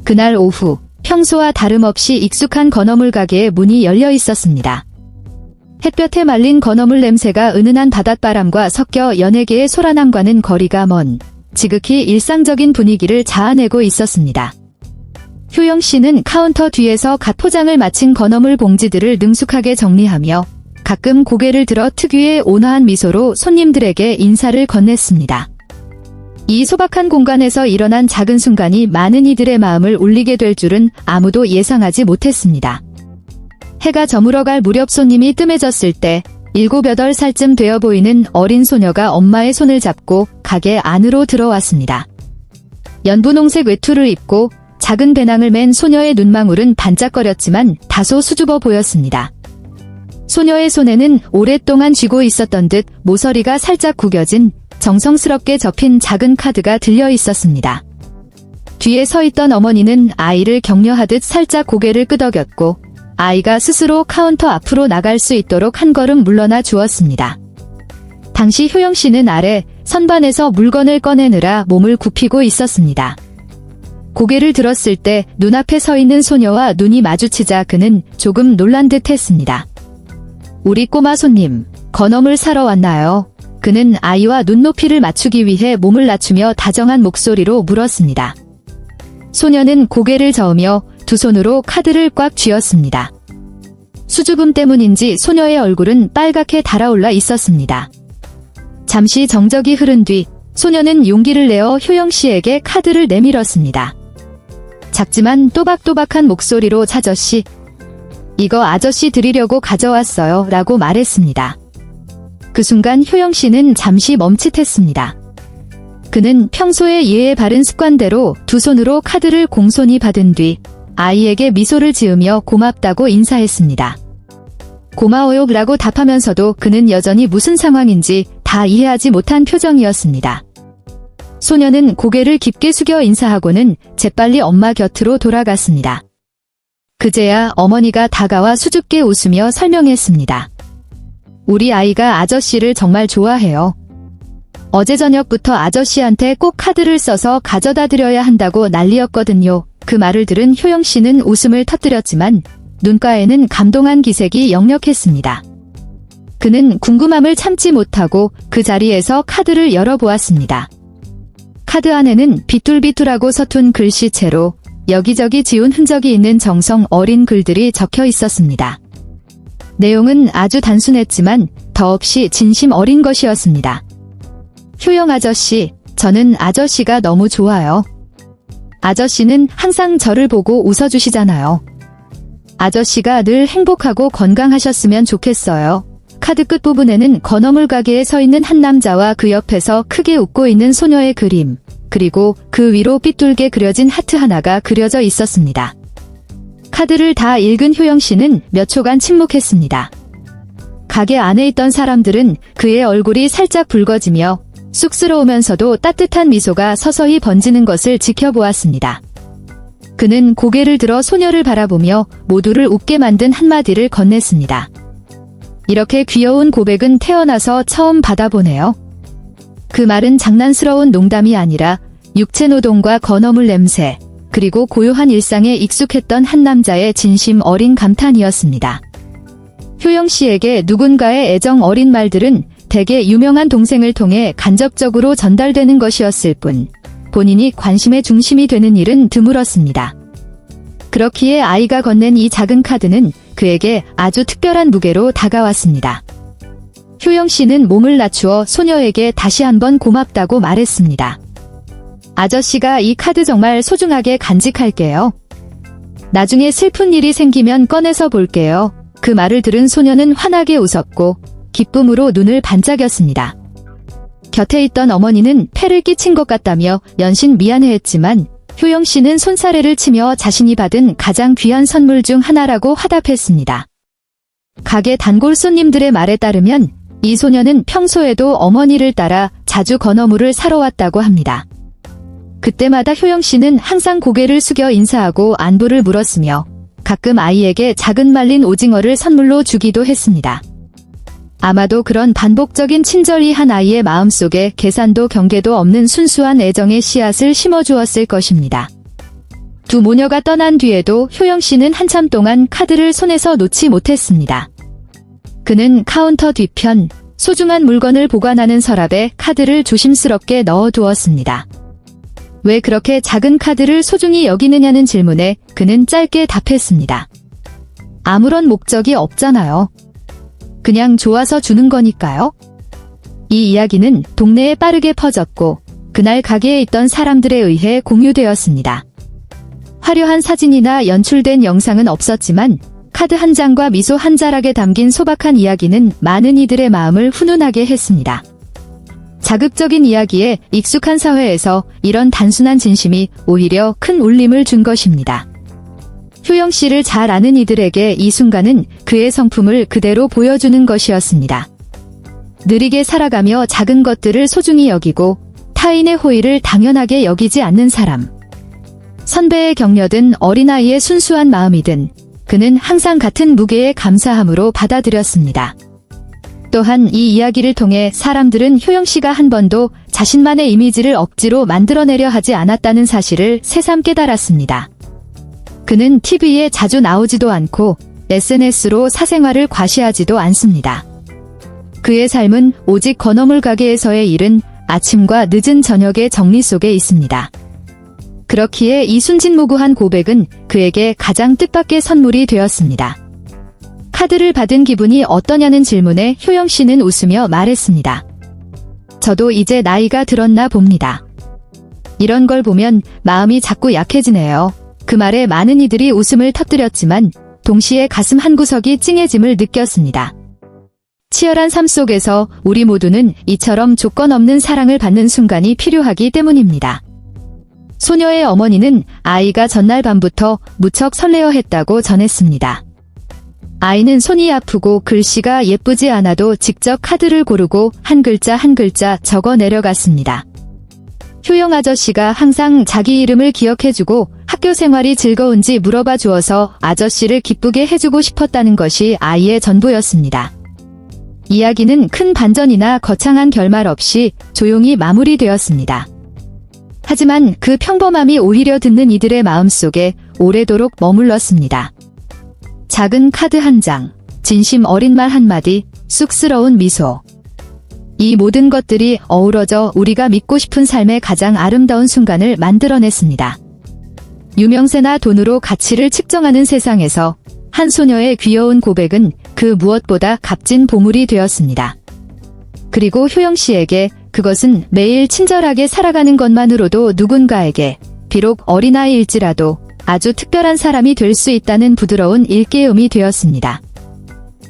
그날 오후 평소와 다름없이 익숙한 건어물 가게의 문이 열려 있었습니다. 햇볕에 말린 건어물 냄새가 은은한 바닷바람과 섞여 연예계의 소란함과는 거리가 먼 지극히 일상적인 분위기를 자아내고 있었습니다. 효영 씨는 카운터 뒤에서 갓 포장을 마친 건어물 봉지들을 능숙하게 정리하며 가끔 고개를 들어 특유의 온화한 미소로 손님들에게 인사를 건넸습니다. 이 소박한 공간에서 일어난 작은 순간이 많은 이들의 마음을 울리게 될 줄은 아무도 예상하지 못했습니다. 해가 저물어갈 무렵 손님이 뜸해졌을 때 7, 8살쯤 되어 보이는 어린 소녀가 엄마의 손을 잡고 가게 안으로 들어왔습니다. 연분홍색 외투를 입고 작은 배낭을 맨 소녀의 눈망울은 반짝거렸지만 다소 수줍어 보였습니다. 소녀의 손에는 오랫동안 쥐고 있었던 듯 모서리가 살짝 구겨진 정성스럽게 접힌 작은 카드가 들려 있었습니다. 뒤에 서 있던 어머니는 아이를 격려하듯 살짝 고개를 끄덕였고 아이가 스스로 카운터 앞으로 나갈 수 있도록 한 걸음 물러나 주었습니다. 당시 효영 씨는 아래 선반에서 물건을 꺼내느라 몸을 굽히고 있었습니다. 고개를 들었을 때 눈앞에 서 있는 소녀와 눈이 마주치자 그는 조금 놀란 듯 했습니다. 우리 꼬마 손님, 건어물 사러 왔나요? 그는 아이와 눈높이를 맞추기 위해 몸을 낮추며 다정한 목소리로 물었습니다. 소녀는 고개를 저으며 두 손으로 카드를 꽉 쥐었습니다. 수줍음 때문인지 소녀의 얼굴은 빨갛게 달아올라 있었습니다. 잠시 정적이 흐른 뒤 소녀는 용기를 내어 효영 씨에게 카드를 내밀었습니다. 작지만 또박또박한 목소리로 아저씨, 이거 아저씨 드리려고 가져왔어요 라고 말했습니다. 그 순간 효영 씨는 잠시 멈칫했습니다. 그는 평소의 예의 바른 습관대로 두 손으로 카드를 공손히 받은 뒤 아이에게 미소를 지으며 고맙다고 인사했습니다. 고마워요 라고 답하면서도 그는 여전히 무슨 상황인지 다 이해하지 못한 표정이었습니다. 소녀는 고개를 깊게 숙여 인사하고는 재빨리 엄마 곁으로 돌아갔습니다. 그제야 어머니가 다가와 수줍게 웃으며 설명했습니다. 우리 아이가 아저씨를 정말 좋아해요. 어제 저녁부터 아저씨한테 꼭 카드를 써서 가져다 드려야 한다고 난리였거든요. 그 말을 들은 효영 씨는 웃음을 터뜨렸지만 눈가에는 감동한 기색이 역력했습니다. 그는 궁금함을 참지 못하고 그 자리에서 카드를 열어보았습니다. 카드 안에는 비뚤비뚤하고 서툰 글씨체로 여기저기 지운 흔적이 있는 정성 어린 글들이 적혀 있었습니다. 내용은 아주 단순했지만 더없이 진심 어린 것이었습니다. 효영 아저씨, 저는 아저씨가 너무 좋아요. 아저씨는 항상 저를 보고 웃어주시잖아요. 아저씨가 늘 행복하고 건강하셨으면 좋겠어요. 카드 끝부분에는 건어물 가게에 서 있는 한 남자와 그 옆에서 크게 웃고 있는 소녀의 그림, 그리고 그 위로 삐뚤게 그려진 하트 하나가 그려져 있었습니다. 카드를 다 읽은 효영 씨는 몇 초간 침묵했습니다. 가게 안에 있던 사람들은 그의 얼굴이 살짝 붉어지며 쑥스러우면서도 따뜻한 미소가 서서히 번지는 것을 지켜보았습니다. 그는 고개를 들어 소녀를 바라보며 모두를 웃게 만든 한마디를 건넸습니다. 이렇게 귀여운 고백은 태어나서 처음 받아보네요. 그 말은 장난스러운 농담이 아니라 육체노동과 건어물 냄새, 그리고 고요한 일상에 익숙했던 한 남자의 진심 어린 감탄이었습니다. 효영 씨에게 누군가의 애정 어린 말들은 대개 유명한 동생을 통해 간접적으로 전달되는 것이었을 뿐, 본인이 관심의 중심이 되는 일은 드물었습니다. 그렇기에 아이가 건넨 이 작은 카드는 그에게 아주 특별한 무게로 다가왔습니다. 효영 씨는 몸을 낮추어 소녀에게 다시 한번 고맙다고 말했습니다. 아저씨가 이 카드 정말 소중하게 간직할게요. 나중에 슬픈 일이 생기면 꺼내서 볼게요. 그 말을 들은 소녀는 환하게 웃었고 기쁨으로 눈을 반짝였습니다. 곁에 있던 어머니는 폐를 끼친 것 같다며 연신 미안해했지만 효영 씨는 손사래를 치며 자신이 받은 가장 귀한 선물 중 하나라고 화답했습니다. 가게 단골 손님들의 말에 따르면 이 소녀는 평소에도 어머니를 따라 자주 건어물을 사러 왔다고 합니다. 그때마다 효영 씨는 항상 고개를 숙여 인사하고 안부를 물었으며 가끔 아이에게 작은 말린 오징어를 선물로 주기도 했습니다. 아마도 그런 반복적인 친절이 한 아이의 마음속에 계산도 경계도 없는 순수한 애정의 씨앗을 심어주었을 것입니다. 두 모녀가 떠난 뒤에도 효영 씨는 한참 동안 카드를 손에서 놓지 못했습니다. 그는 카운터 뒤편 소중한 물건을 보관하는 서랍에 카드를 조심스럽게 넣어두었습니다. 왜 그렇게 작은 카드를 소중히 여기느냐는 질문에 그는 짧게 답했습니다. 아무런 목적이 없잖아요. 그냥 좋아서 주는 거니까요. 이 이야기는 동네에 빠르게 퍼졌고 그날 가게에 있던 사람들에 의해 공유되었습니다. 화려한 사진이나 연출된 영상은 없었지만 카드 한 장과 미소 한 자락에 담긴 소박한 이야기는 많은 이들의 마음을 훈훈하게 했습니다. 자극적인 이야기에 익숙한 사회에서 이런 단순한 진심이 오히려 큰 울림을 준 것입니다. 효영 씨를 잘 아는 이들에게 이 순간은 그의 성품을 그대로 보여주는 것이었습니다. 느리게 살아가며 작은 것들을 소중히 여기고 타인의 호의를 당연하게 여기지 않는 사람. 선배의 격려든 어린아이의 순수한 마음이든 그는 항상 같은 무게의 감사함으로 받아들였습니다. 또한 이 이야기를 통해 사람들은 효영 씨가 한 번도 자신만의 이미지를 억지로 만들어내려 하지 않았다는 사실을 새삼 깨달았습니다. 그는 TV에 자주 나오지도 않고 SNS로 사생활을 과시하지도 않습니다. 그의 삶은 오직 건어물 가게에서의 일은 아침과 늦은 저녁의 정리 속에 있습니다. 그렇기에 이 순진무구한 고백은 그에게 가장 뜻밖의 선물이 되었습니다. 카드를 받은 기분이 어떠냐는 질문에 효영 씨는 웃으며 말했습니다. 저도 이제 나이가 들었나 봅니다. 이런 걸 보면 마음이 자꾸 약해지네요. 그 말에 많은 이들이 웃음을 터뜨렸지만 동시에 가슴 한구석이 찡해짐을 느꼈습니다. 치열한 삶 속에서 우리 모두는 이처럼 조건 없는 사랑을 받는 순간이 필요하기 때문입니다. 소녀의 어머니는 아이가 전날 밤부터 무척 설레어했다고 전했습니다. 아이는 손이 아프고 글씨가 예쁘지 않아도 직접 카드를 고르고 한 글자 한 글자 적어 내려갔습니다. 효영 아저씨가 항상 자기 이름을 기억해주고 학교 생활이 즐거운지 물어봐 주어서 아저씨를 기쁘게 해주고 싶었다는 것이 아이의 전부였습니다. 이야기는 큰 반전이나 거창한 결말 없이 조용히 마무리되었습니다. 하지만 그 평범함이 오히려 듣는 이들의 마음속에 오래도록 머물렀습니다. 작은 카드 한 장, 진심 어린 말 한마디, 쑥스러운 미소. 이 모든 것들이 어우러져 우리가 믿고 싶은 삶의 가장 아름다운 순간을 만들어냈습니다. 유명세나 돈으로 가치를 측정하는 세상에서 한 소녀의 귀여운 고백은 그 무엇보다 값진 보물이 되었습니다. 그리고 효영 씨에게 그것은 매일 친절하게 살아가는 것만으로도 누군가에게 비록 어린아이일지라도 아주 특별한 사람이 될 수 있다는 부드러운 일깨움이 되었습니다.